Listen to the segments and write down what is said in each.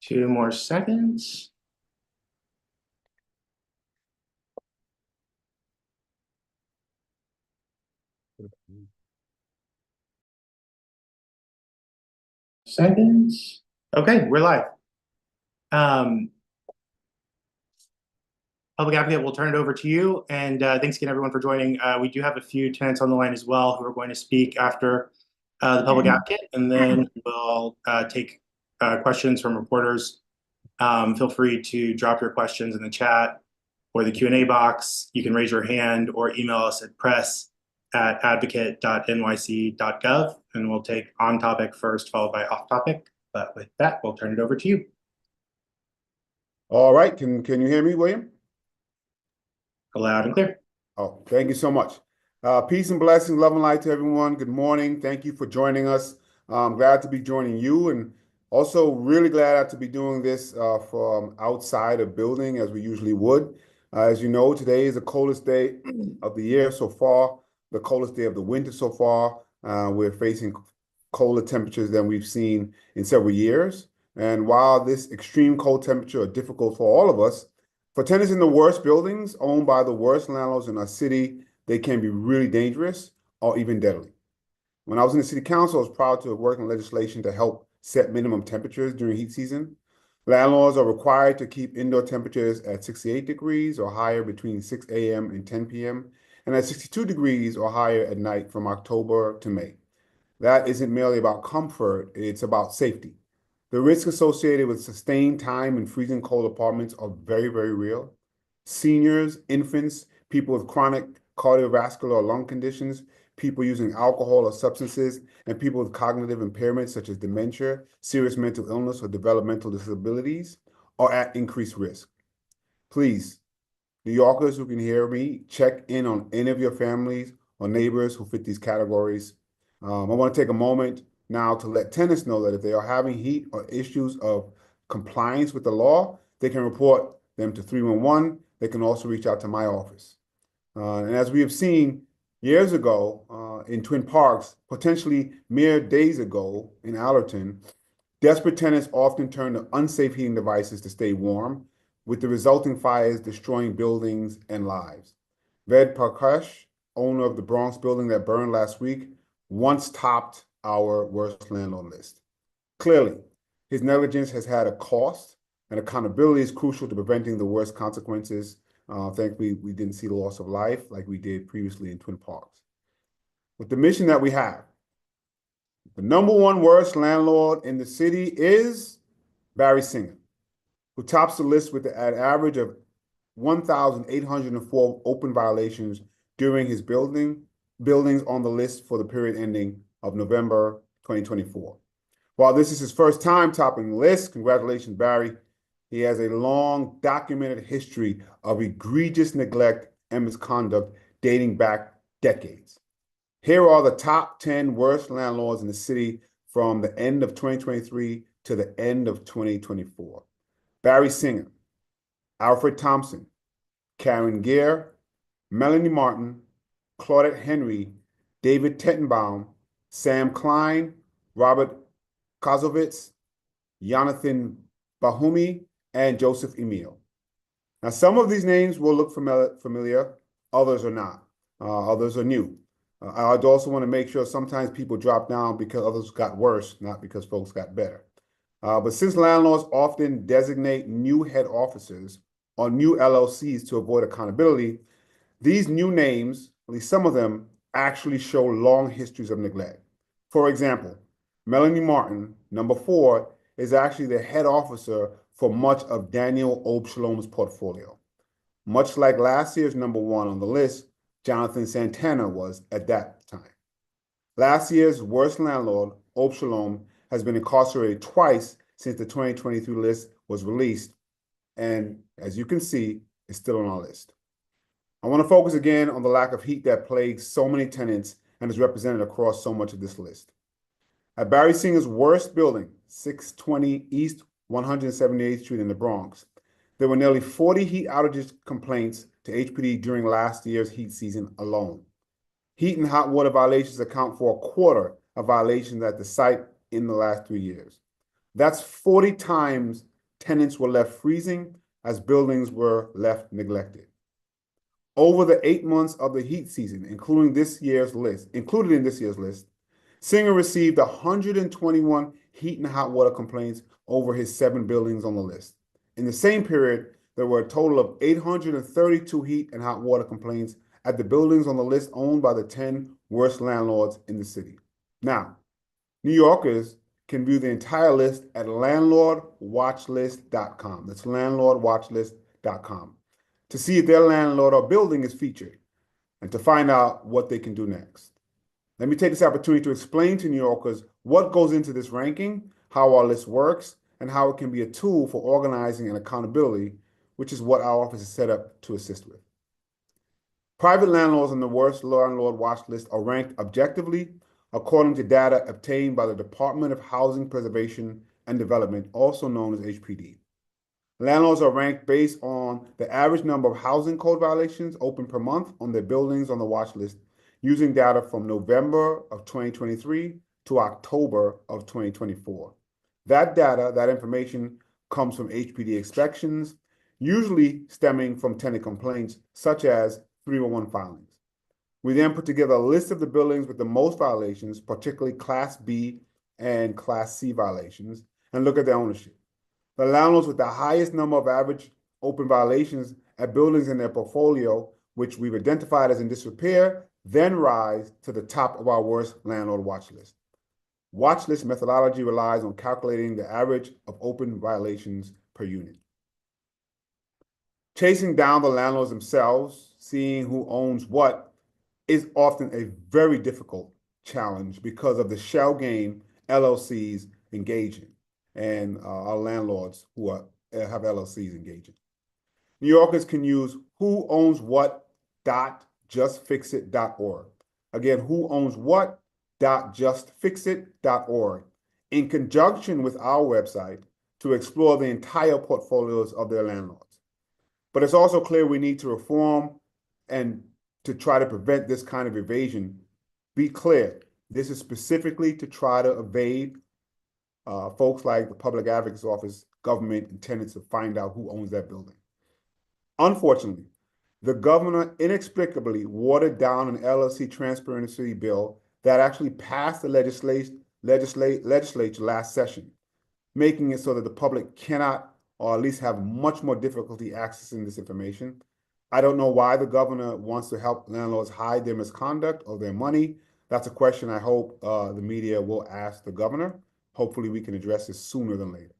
2 more seconds. Seconds. Okay, we're live. Public Advocate, we'll turn it over to you. And thanks again, everyone, for joining. We do have a few tenants on the line as well who are going to speak after the Public Advocate, and then we'll take questions from reporters. Feel free to drop your questions in the chat or the Q&A box. You can raise your hand or email us at press@advocate.nyc.gov, and we'll take on topic first, followed by off topic. But with that, we'll turn it over to you. All right, can you hear me, William? Loud and clear. Oh, thank you so much. Peace and blessings, love and light to everyone. Good morning. Thank you for joining us. I'm glad to be joining you, and also really glad to be doing this from outside a building as we usually would. As you know, today is the coldest day of the year so far, the coldest day of the winter so far. We're facing colder temperatures than we've seen in several years. And while this extreme cold temperature are difficult for all of us, for tenants in the worst buildings owned by the worst landlords in our city, they can be really dangerous or even deadly. When I was in the city council, I was proud to have worked on legislation to help set minimum temperatures during heat season. Landlords are required to keep indoor temperatures at 68 degrees or higher between 6 a.m. and 10 p.m. and at 62 degrees or higher at night from October to May. That isn't merely about comfort, it's about safety. The risks associated with sustained time in freezing cold apartments are very, very real. Seniors, infants, people with chronic cardiovascular or lung conditions, people using alcohol or substances, and people with cognitive impairments such as dementia, serious mental illness, or developmental disabilities are at increased risk. Please, New Yorkers who can hear me, check in on any of your families or neighbors who fit these categories. I want to take a moment now to let tenants know that if they are having heat or issues of compliance with the law, they can report them to 311. They can also reach out to my office. And as we have seen years ago in Twin Parks, potentially mere days ago in Allerton, desperate tenants often turn to unsafe heating devices to stay warm, with the resulting fires destroying buildings and lives. Ved Prakash, owner of the Bronx building that burned last week, once topped our worst landlord list. Clearly, his negligence has had a cost, and accountability is crucial to preventing the worst consequences. Thankfully, we didn't see the loss of life like we did previously in Twin Parks. With the mission that we have, the #1 worst landlord in the city is Barry Singer, who tops the list with an average of 1,804 open violations during his buildings on the list for the period ending of November 2024. While this is his first time topping the list, congratulations, Barry. He has a long documented history of egregious neglect and misconduct dating back decades. Here are the top 10 worst landlords in the city from the end of 2023 to the end of 2024. Barry Singer, Alfred Thompson, Karen Geer, Melanie Martin, Claudette Henry, David Tettenbaum, Sam Klein, Robert Kozovitz, Jonathan Bahumi, and Joseph Emil. Now, some of these names will look familiar, others are not. Others are new. I'd also want to make sure sometimes people drop down because others got worse, not because folks got better. But since landlords often designate new head officers or new LLCs to avoid accountability, these new names, at least some of them, actually show long histories of neglect. For example, Melanie Martin, #4, is actually the head officer for much of Daniel Obshalom's portfolio. Much like last year's #1 on the list, Jonathan Santana was at that time. Last year's worst landlord, Obshalom, has been incarcerated twice since the 2023 list was released, and as you can see, is still on our list. I want to focus again on the lack of heat that plagues so many tenants and is represented across so much of this list. At Barry Singer's worst building, 620 East 178th Street in the Bronx, there were nearly 40 heat outage complaints to HPD during last year's heat season alone. Heat and hot water violations account for 1/4 of violations at the site in the last 3 years. That's 40 times tenants were left freezing as buildings were left neglected. Over the 8 months of the heat season, included in this year's list, Singer received 121 heat and hot water complaints over his 7 buildings on the list. In the same period, there were a total of 832 heat and hot water complaints at the buildings on the list owned by the 10 worst landlords in the city. Now, New Yorkers can view the entire list at landlordwatchlist.com. That's landlordwatchlist.com to see if their landlord or building is featured and to find out what they can do next. Let me take this opportunity to explain to New Yorkers what goes into this ranking, how our list works, and how it can be a tool for organizing and accountability, which is what our office is set up to assist with. Private landlords on the worst landlord watch list are ranked objectively according to data obtained by the Department of Housing Preservation and Development, also known as HPD. Landlords are ranked based on the average number of housing code violations open per month on their buildings on the watch list, using data from November of 2023 to October of 2024. That data, that information, comes from HPD inspections, usually stemming from tenant complaints, such as 301 filings. We then put together a list of the buildings with the most violations, particularly Class B and Class C violations, and look at their ownership. The landlords with the highest number of average open violations at buildings in their portfolio, which we've identified as in disrepair, then rise to the top of our worst landlord watch list. Watch list methodology relies on calculating the average of open violations per unit. Chasing down the landlords themselves, seeing who owns what, is often a very difficult challenge because of the shell game LLCs engage in and our landlords who have LLCs engaging. New Yorkers can use whoownswhat.justfixit.org. Again, whoownswhat.justfixit.org in conjunction with our website to explore the entire portfolios of their landlords. But it's also clear we need to reform and to try to prevent this kind of evasion. Be clear, this is specifically to try to evade folks like the Public Advocate's Office, government, and tenants to find out who owns that building. Unfortunately, the governor inexplicably watered down an LLC transparency bill that actually passed the legislature last session, making it so that the public cannot, or at least have much more difficulty accessing this information. I don't know why the governor wants to help landlords hide their misconduct or their money. That's a question I hope the media will ask the governor. Hopefully we can address this sooner than later.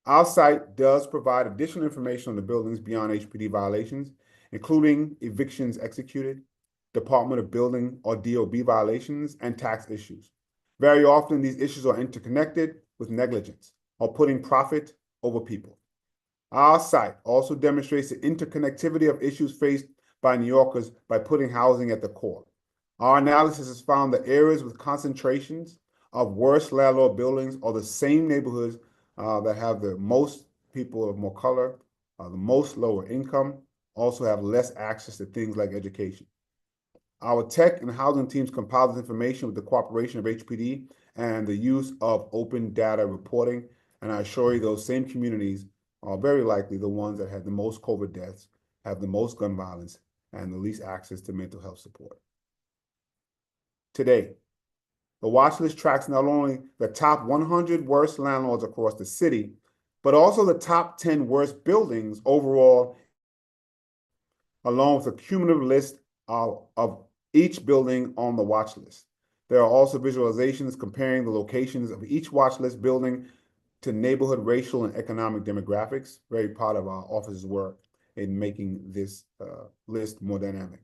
Our site does provide additional information on the buildings beyond HPD violations, including evictions executed, Department of Building or DOB violations, and tax issues. Very often these issues are interconnected with negligence or putting profit over people. Our site also demonstrates the interconnectivity of issues faced by New Yorkers by putting housing at the core. Our analysis has found that areas with concentrations of worst landlord buildings are the same neighborhoods that have the most people of more color, the most lower income, also have less access to things like education. Our tech and housing teams compile this information with the cooperation of HPD and the use of open data reporting, and I assure you those same communities are very likely the ones that have the most COVID deaths, have the most gun violence, and the least access to mental health support. Today, the watch list tracks not only the top 100 worst landlords across the city, but also the top 10 worst buildings overall, along with a cumulative list of each building on the watch list. There are also visualizations comparing the locations of each watch list building to neighborhood, racial, and economic demographics. Very part of our office's work in making this list more dynamic.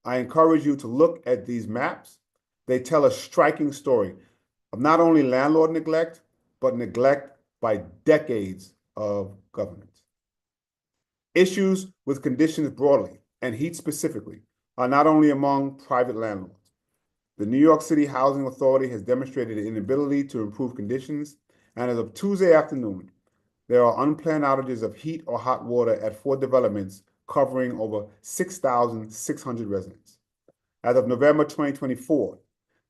I encourage you to look at these maps. They tell a striking story of not only landlord neglect, but neglect by decades of governance. Issues with conditions broadly and heat specifically are not only among private landlords. The New York City Housing Authority has demonstrated an inability to improve conditions, and as of Tuesday afternoon, there are unplanned outages of heat or hot water at 4 developments covering over 6,600 residents. As of November 2024,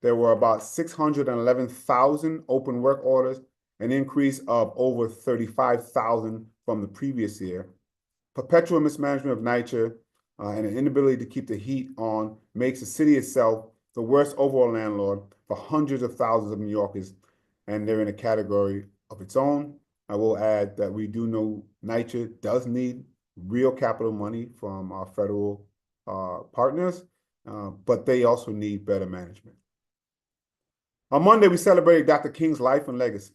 there were about 611,000 open work orders an increase of over 35,000 from the previous year. Perpetual mismanagement of NYCHA and an inability to keep the heat on makes the city itself the worst overall landlord for hundreds of thousands of New Yorkers, and they're in a category of its own. I will add that we do know NYCHA does need real capital money from our federal partners, but they also need better management. On Monday, we celebrated Dr. King's life and legacy.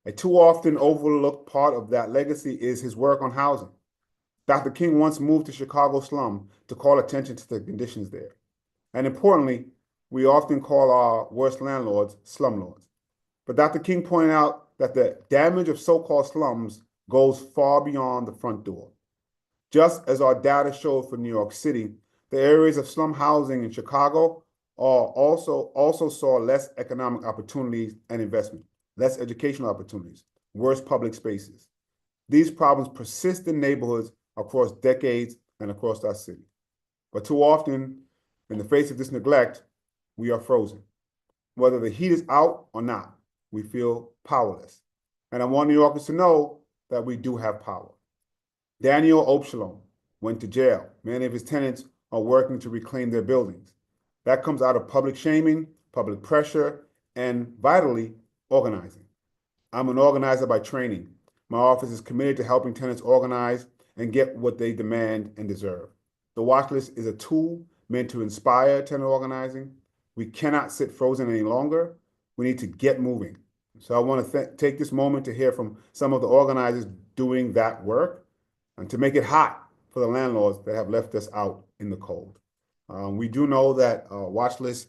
A too often overlooked part of that legacy is his work on housing. Dr. King once moved to Chicago slum to call attention to the conditions there. And importantly, we often call our worst landlords slumlords. But Dr. King pointed out that the damage of so-called slums goes far beyond the front door. Just as our data showed for New York City, the areas of slum housing in Chicago also saw less economic opportunities and investment, less educational opportunities, worse public spaces. These problems persist in neighborhoods across decades and across our city. But too often, in the face of this neglect, we are frozen. Whether the heat is out or not, we feel powerless. And I want New Yorkers to know that we do have power. Daniel Opshalom went to jail. Many of his tenants are working to reclaim their buildings. That comes out of public shaming, public pressure, and vitally, organizing. I'm an organizer by training. My office is committed to helping tenants organize and get what they demand and deserve. The Watchlist is a tool meant to inspire tenant organizing. We cannot sit frozen any longer. We need to get moving. So I want to take this moment to hear from some of the organizers doing that work and to make it hot for the landlords that have left us out in the cold. We do know that Watchlist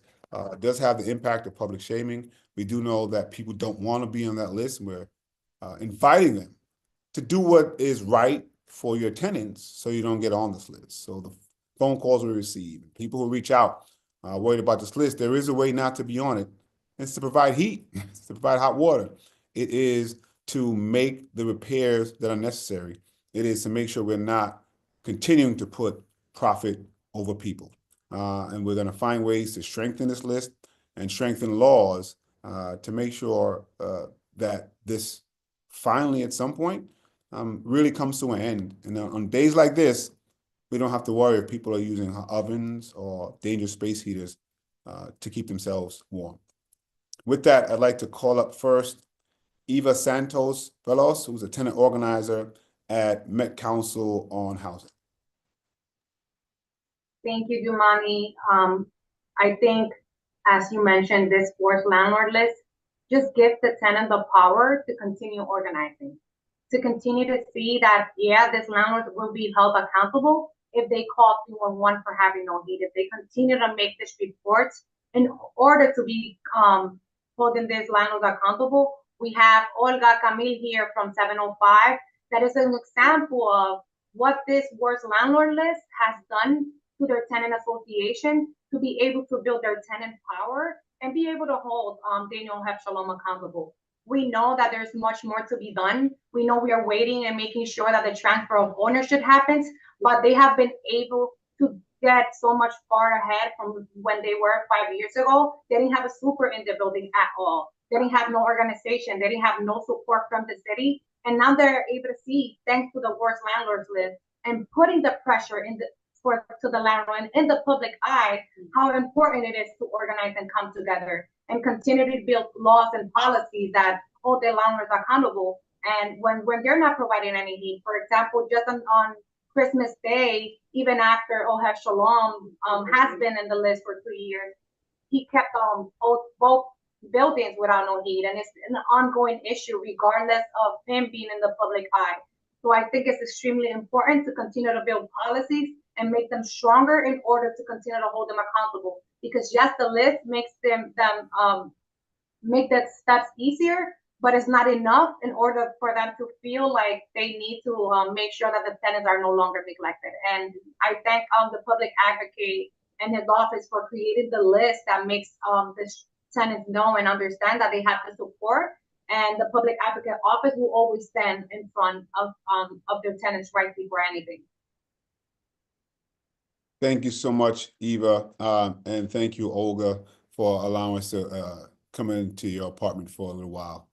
does have the impact of public shaming. We do know that people don't want to be on that list. We're inviting them to do what is right for your tenants so you don't get on this list. So the phone calls we receive, people who reach out worried about this list, there is a way not to be on it. It's to provide heat, it's to provide hot water. It is to make the repairs that are necessary. It is to make sure we're not continuing to put profit over people. And we're going to find ways to strengthen this list and strengthen laws to make sure that this finally, at some point, really comes to an end. And on days like this, we don't have to worry if people are using ovens or dangerous space heaters to keep themselves warm. With that, I'd like to call up first Eva Santos Velos, who's a tenant organizer at Met Council on Housing. Thank you, Jumani. I think, as you mentioned, this forced landlord list just gives the tenant the power to continue organizing, to continue to see that, yeah, this landlord will be held accountable if they call 311 for having no heat, if they continue to make this report in order to be holding these landlords accountable. We have Olga Camille here from 705. That is an example of what this worst landlord list has done to their tenant association to be able to build their tenant power and be able to hold Daniel Opshalom accountable. We know that there's much more to be done. We know we are waiting and making sure that the transfer of ownership happens, but they have been able to get so much far ahead from when they were 5 years ago. They didn't have a super in the building at all. They didn't have no organization. They didn't have no support from the city. And now they're able to see, thanks to the worst landlords list and putting the pressure to the landlord in the public eye, how important it is to organize and come together and continue to build laws and policies that hold the landlords accountable. And when they're not providing any heat, for example, just on Christmas Day, even after Opshalom has been in the list for 3 years, he kept both buildings without no heat, and it's an ongoing issue regardless of him being in the public eye. So I think it's extremely important to continue to build policies and make them stronger in order to continue to hold them accountable. Because yes, the list makes them make that steps easier, but it's not enough in order for them to feel like they need to make sure that the tenants are no longer neglected. And I thank the public advocate and his office for creating the list that makes the tenants know and understand that they have the support. And the public advocate office will always stand in front of their tenants' rights before anything. Thank you so much, Eva, and thank you, Olga, for allowing us to come into your apartment for a little while.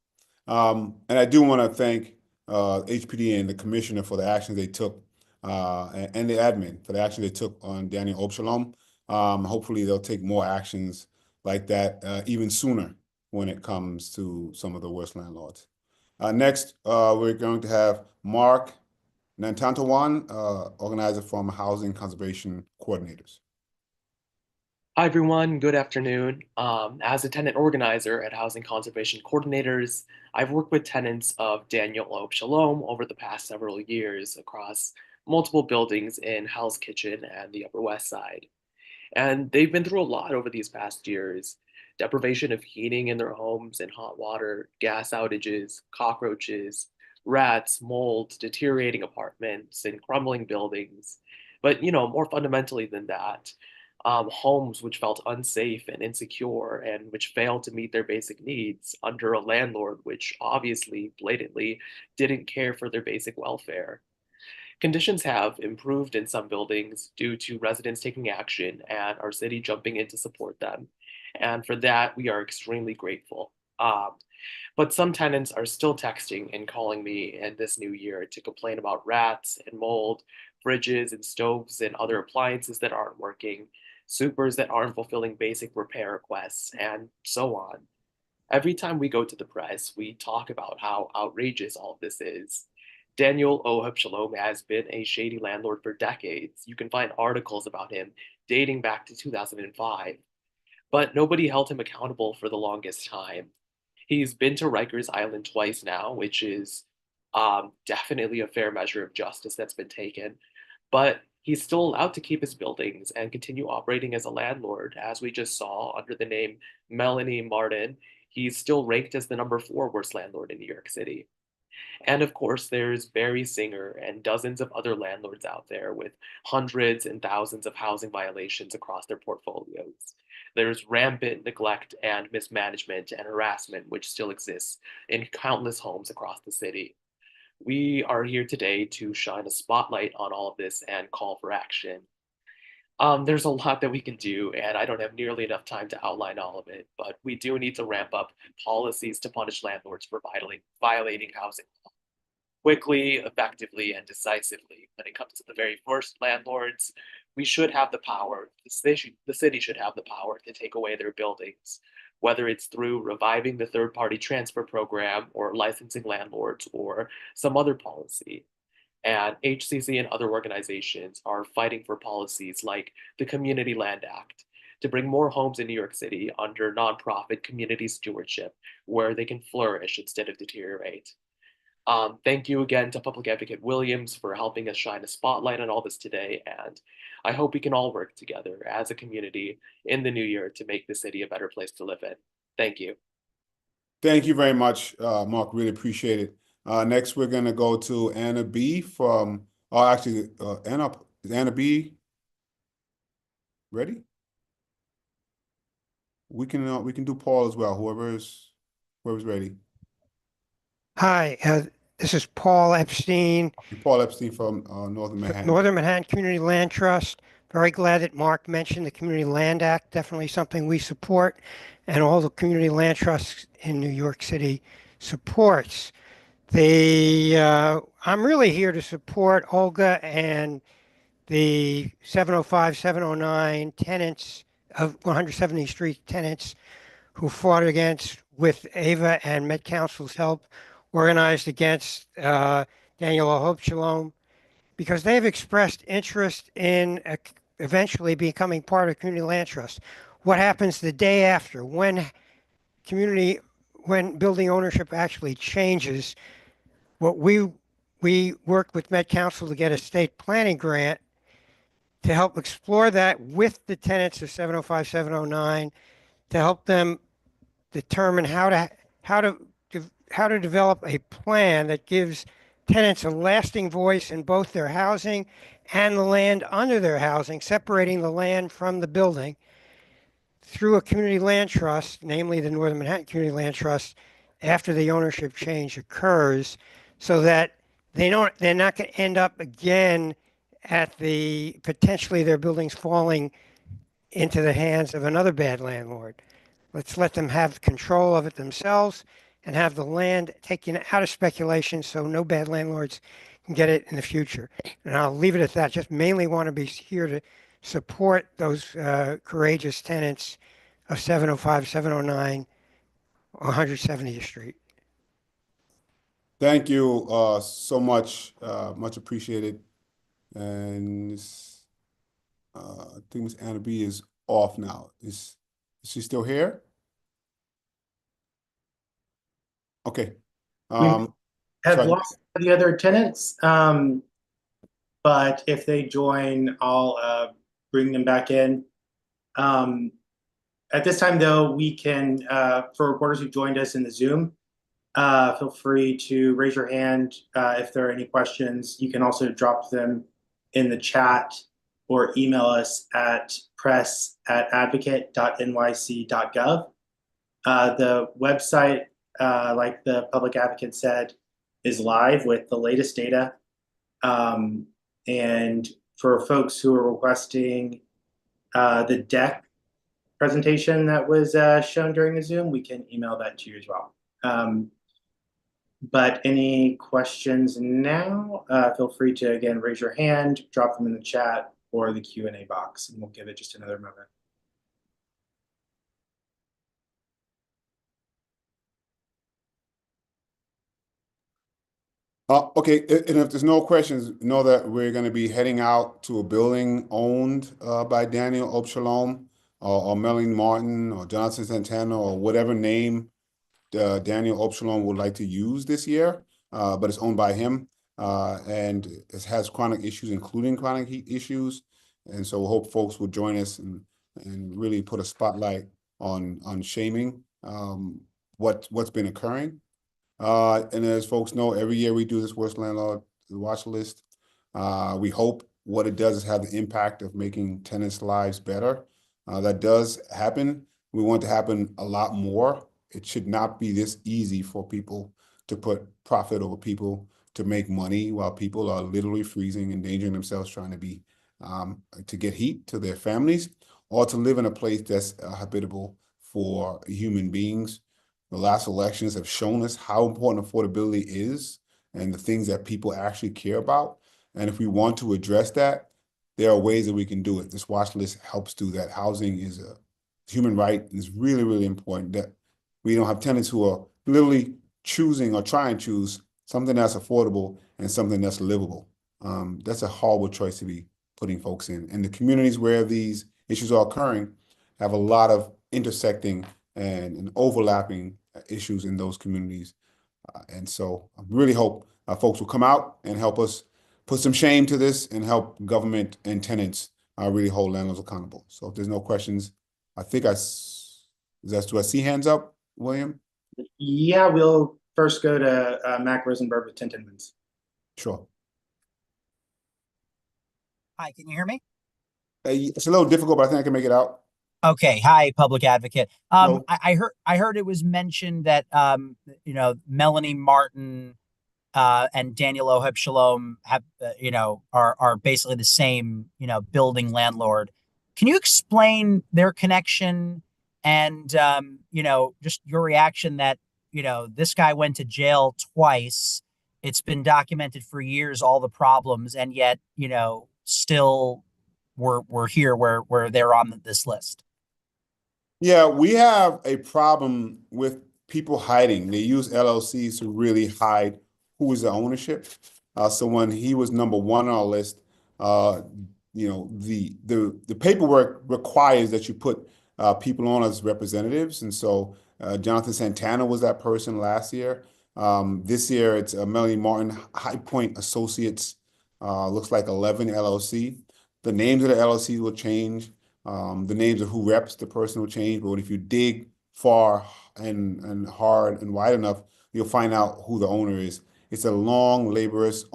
And I do want to thank HPD and the commissioner for the actions they took, and the admin for the action they took on Daniel Obshalom. Hopefully, they'll take more actions like that even sooner when it comes to some of the worst landlords. Next, we're going to have Mark Nantantawan, organizer from Housing Conservation Coordinators. Hi, everyone. Good afternoon. As a tenant organizer at Housing Conservation Coordinators, I've worked with tenants of Daniel Obe Shalom over the past several years across multiple buildings in Hell's Kitchen and the Upper West Side. And they've been through a lot over these past years. Deprivation of heating in their homes and hot water, gas outages, cockroaches, rats, mold, deteriorating apartments, and crumbling buildings. But, more fundamentally than that, homes which felt unsafe and insecure and which failed to meet their basic needs under a landlord which obviously, blatantly, didn't care for their basic welfare. Conditions have improved in some buildings due to residents taking action and our city jumping in to support them. And for that, we are extremely grateful. But some tenants are still texting and calling me in this new year to complain about rats and mold, fridges and stoves and other appliances that aren't working, supers that aren't fulfilling basic repair requests, and so on. Every time we go to the press, we talk about how outrageous all of this is. Daniel Ohab Shalom has been a shady landlord for decades. You can find articles about him dating back to 2005. But nobody held him accountable for the longest time. He's been to Rikers Island twice now, which is definitely a fair measure of justice that's been taken. But he's still allowed to keep his buildings and continue operating as a landlord, as we just saw under the name Melanie Martin. He's still ranked as the #4 worst landlord in New York City. And of course, there's Barry Singer and dozens of other landlords out there with hundreds and thousands of housing violations across their portfolios. There's rampant neglect and mismanagement and harassment, which still exists in countless homes across the city. We are here today to shine a spotlight on all of this and call for action. There's a lot that we can do, and I don't have nearly enough time to outline all of it, but we do need to ramp up policies to punish landlords for violating housing law quickly, effectively, and decisively. When it comes to the very worst landlords, we should have the power, the city should have the power to take away their buildings, whether it's through reviving the third-party transfer program or licensing landlords or some other policy. And HCC and other organizations are fighting for policies like the Community Land Act to bring more homes in New York City under nonprofit community stewardship where they can flourish instead of deteriorate. Thank you again to Public Advocate Williams for helping us shine a spotlight on all this today. And I hope we can all work together as a community in the new year to make the city a better place to live in. Thank you. Thank you very much, Mark. Really appreciate it. Next, we're going to go to Anna B from, is Anna B ready? We can do Paul as well, whoever's ready. Hi, this is Paul Epstein. Paul Epstein from Northern Manhattan. Northern Manhattan Community Land Trust. Very glad that Mark mentioned the Community Land Act. Definitely something we support, and all the community land trusts in New York City supports. I'm really here to support Olga and the 705, 709 tenants of 170th Street tenants who fought against, with Ava and Met Council's help, organized against Daniel Hope Shalom, because they've expressed interest in eventually becoming part of Community Land Trust. What happens the day after, when building ownership actually changes? What we worked with Met Council to get a state planning grant to help explore that with the tenants of 705, 709, to help them determine how to develop a plan that gives tenants a lasting voice in both their housing and the land under their housing, separating the land from the building through a community land trust, namely the Northern Manhattan Community Land Trust, after the ownership change occurs, so that they're not going to end up again at potentially their buildings falling into the hands of another bad landlord. Let's let them have control of it themselves and have the land taken out of speculation so no bad landlords can get it in the future. And I'll leave it at that. Just mainly want to be here to support those courageous tenants of 705, 709, 170th Street. Thank you so much. Much appreciated. And I think Ms. Anna B is off now. Is she still here? Okay. Have sorry. lost the other tenants, but if they join, I'll bring them back in. At this time, though, we can, for reporters who joined us in the Zoom, feel free to raise your hand if there are any questions. You can also drop them in the chat or email us at press@advocate.nyc.gov. The website, like the public advocate said, is live with the latest data. And for folks who are requesting the deck presentation that was shown during the Zoom, we can email that to you as well. But any questions now, feel free to, again, raise your hand, drop them in the chat or the Q&A box, and we'll give it just another moment. Okay, and if there's no questions, know that we're going to be heading out to a building owned by Daniel Obshalom or Melanie Martin or Jonathan Santana or whatever name Daniel Obshalom would like to use this year, but it's owned by him and it has chronic issues, including chronic heat issues. And so we hope folks will join us and really put a spotlight on shaming what's been occurring. And as folks know, every year we do this Worst Landlord watch list. We hope what it does is have the impact of making tenants' lives better. That does happen. We want it to happen a lot more. It should not be this easy for people to put profit over people, to make money while people are literally freezing, endangering themselves, trying to be to get heat to their families, or to live in a place that's habitable for human beings. The last elections have shown us how important affordability is and the things that people actually care about. And if we want to address that, there are ways that we can do it. This watch list helps do that. Housing is a human right, and it's really, really important that we don't have tenants who are literally choosing or trying to choose something that's affordable and something that's livable. That's a horrible choice to be putting folks in. And the communities where these issues are occurring have a lot of intersecting and overlapping issues in those communities. And so I really hope folks will come out and help us put some shame to this and help government and tenants really hold landlords accountable. So if there's no questions, I think do I see hands up, William? Yeah, we'll first go to Mac Rosenberg with Tintin Wins. Sure. Hi, can you hear me? It's a little difficult, but I think I can make it out. Okay. Hi, public advocate. Hello. I heard it was mentioned that Melanie Martin and Daniel Oheb Shalom have are basically the same building landlord. Can you explain their connection and just your reaction that this guy went to jail twice? It's been documented for years, all the problems, and yet still we're here where they're on this list. Yeah, we have a problem with people hiding. They use LLCs to really hide who is the ownership. So when he was number one on our list, the paperwork requires that you put people on as representatives. And so Jonathan Santana was that person last year. This year it's Melanie Martin, High Point Associates, looks like 11 LLC. The names of the LLC will change. The names of who reps the person will change, but if you dig far and hard and wide enough, you'll find out who the owner is. It's a long, laborious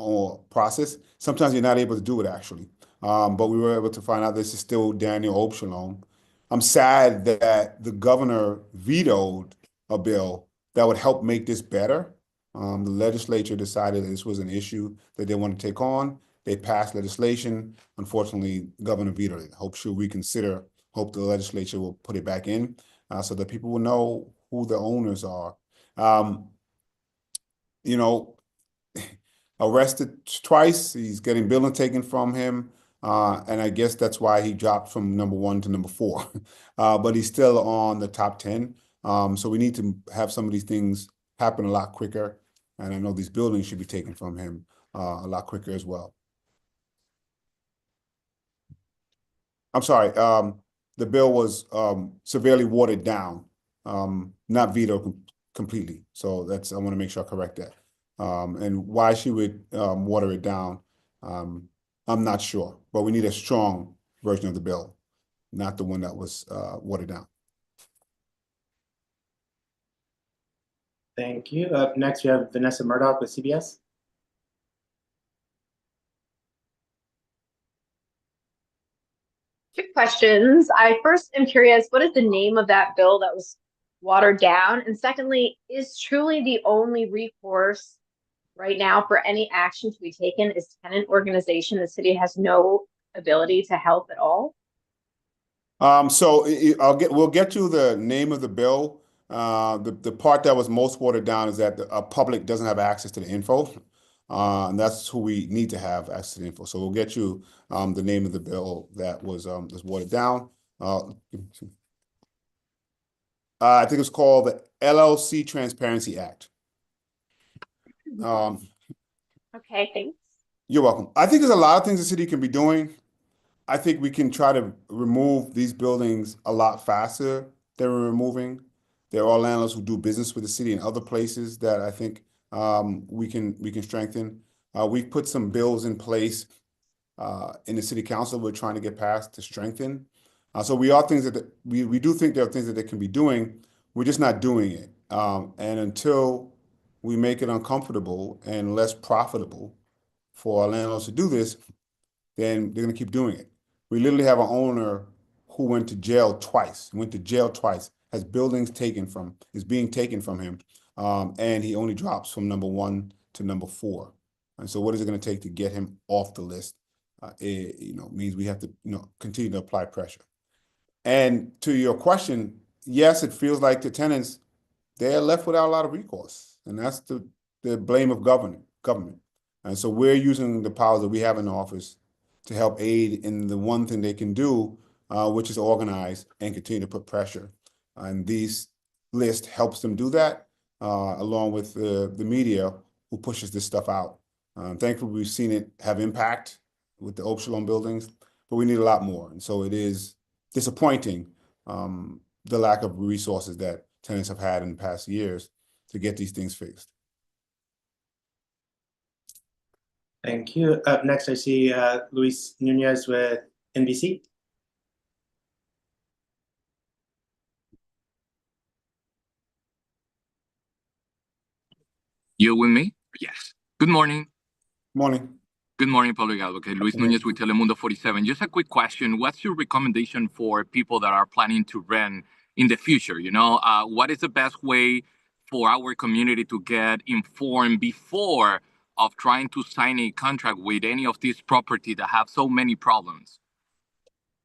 process. Sometimes you're not able to do it, actually. But we were able to find out this is still Daniel Obshalom. I'm sad that the governor vetoed a bill that would help make this better. The legislature decided that this was an issue that they want to take on. They passed legislation. Unfortunately, the governor vetoed it. Hope she'll reconsider. Hope the legislature will put it back in so that people will know who the owners are. You know, arrested twice. He's getting building taken from him. And I guess that's why he dropped from number 1 to number 4. But he's still on the top 10. So we need to have some of these things happen a lot quicker. And I know these buildings should be taken from him a lot quicker as well. I'm sorry. The bill was severely watered down, not vetoed completely. So that's, I want to make sure I correct that. And why she would water it down, I'm not sure. But we need a strong version of the bill, not the one that was watered down. Thank you. Up next, we have Vanessa Murdoch with CBS. Two questions. I first am curious, what is the name of that bill that was watered down? And secondly, is truly the only recourse right now for any action to be taken is tenant organization? The city has no ability to help at all? So we'll get you the name of the bill. The part that was most watered down is that the public doesn't have access to the info. And that's who we need to have access to the info. So we'll get you the name of the bill that was watered down. I think it's called the LLC Transparency Act. Okay, thanks. You're welcome. I think there's a lot of things the city can be doing. I think we can try to remove these buildings a lot faster than we're removing. There are landlords who do business with the city in other places that I think we can strengthen. We've put some bills in place in the city council we're trying to get passed to strengthen. So we are things that we do think there are things that they can be doing. We're just not doing it. And until we make it uncomfortable and less profitable for our landlords to do this, then they're going to keep doing it. We literally have an owner who went to jail twice, has buildings is being taken from him, and he only drops from number 1 to number 4. And so what is it going to take to get him off the list? It means we have to continue to apply pressure. And to your question, yes, it feels like the tenants, they're left without a lot of recourse, and that's the blame of government. And so we're using the powers that we have in the office to help aid in the one thing they can do, which is organize and continue to put pressure. And these list helps them do that, along with the media who pushes this stuff out. Thankfully, we've seen it have impact with the Opshalom buildings, but we need a lot more. And so it is disappointing, the lack of resources that tenants have had in the past years to get these things fixed. Thank you. Up next, I see Luis Nunez with NBC. You with me? Yes. Good morning. Morning. Good morning, Public Advocate. Luis Nunez with Telemundo 47. Just a quick question. What's your recommendation for people that are planning to rent in the future? What is the best way for our community to get informed before of trying to sign a contract with any of these properties that have so many problems?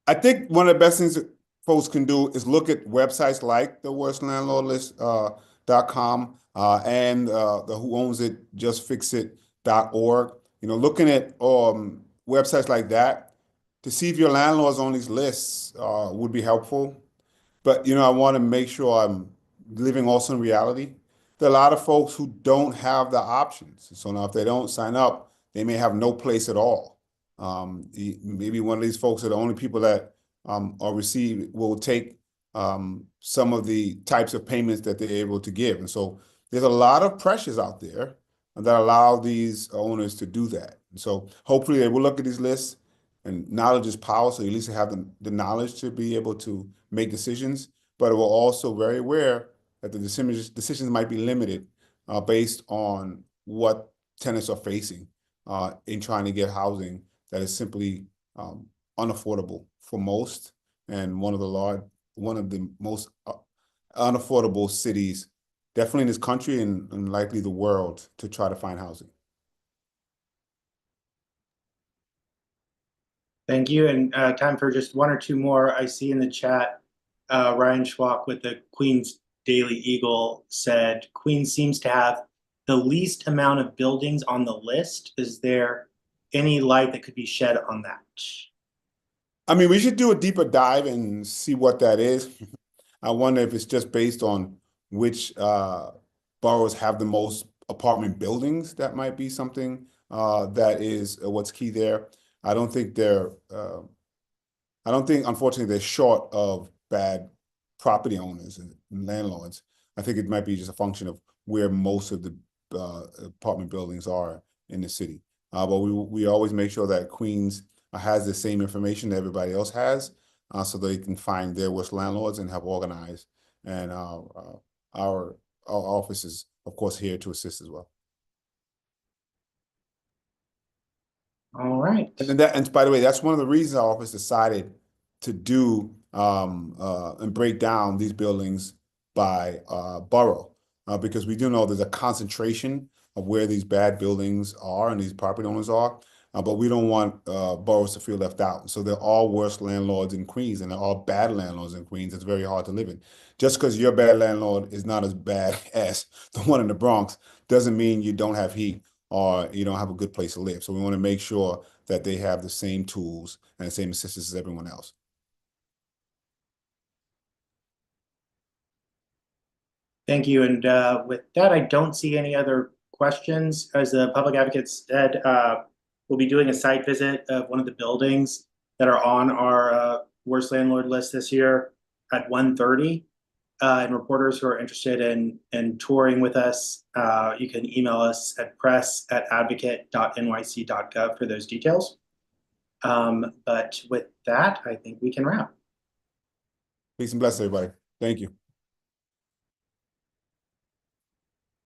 I think one of the best things that folks can do is look at websites like the worstlandlordlist.com and the who owns it, justfixit.org. Looking at websites like that to see if your landlord's on these lists would be helpful. But, I want to make sure I'm living also in reality. There are a lot of folks who don't have the options. So now if they don't sign up, they may have no place at all. Maybe one of these folks are the only people that will take some of the types of payments that they're able to give. And so there's a lot of pressures out there that allow these owners to do that. And so hopefully they will look at these lists, and knowledge is power. So you at least have the knowledge to be able to make decisions, but we're also very aware that the decisions might be limited based on what tenants are facing in trying to get housing that is simply unaffordable for most, and one of the most unaffordable cities, definitely in this country and likely the world, to try to find housing. Thank you. And time for just one or two more. I see in the chat Ryan Schwach with the Queens Daily Eagle said Queens seems to have the least amount of buildings on the list. Is there any light that could be shed on that? I mean, we should do a deeper dive and see what that is. I wonder if it's just based on which boroughs have the most apartment buildings. That might be something that is what's key there. I don't think unfortunately, they're short of bad property owners and landlords. I think it might be just a function of where most of the apartment buildings are in the city. But we always make sure that Queens has the same information that everybody else has, so they can find their worst landlords and help organize. And our office is, of course, here to assist as well. All right. And by the way, that's one of the reasons our office decided to do and break down these buildings by borough, because we do know there's a concentration of where these bad buildings are and these property owners are, but we don't want boroughs to feel left out. So they're all worse landlords in Queens, and they're all bad landlords in Queens. It's very hard to live in. Just because your bad landlord is not as bad as the one in the Bronx doesn't mean you don't have heat or you don't have a good place to live. So we want to make sure that they have the same tools and the same assistance as everyone else. Thank you. And with that, I don't see any other questions. As the public advocate said, we'll be doing a site visit of one of the buildings that are on our worst landlord list this year at 1:30. And reporters who are interested in touring with us, you can email us at press@advocate.nyc.gov for those details. But with that, I think we can wrap. Peace and bless everybody. Thank you.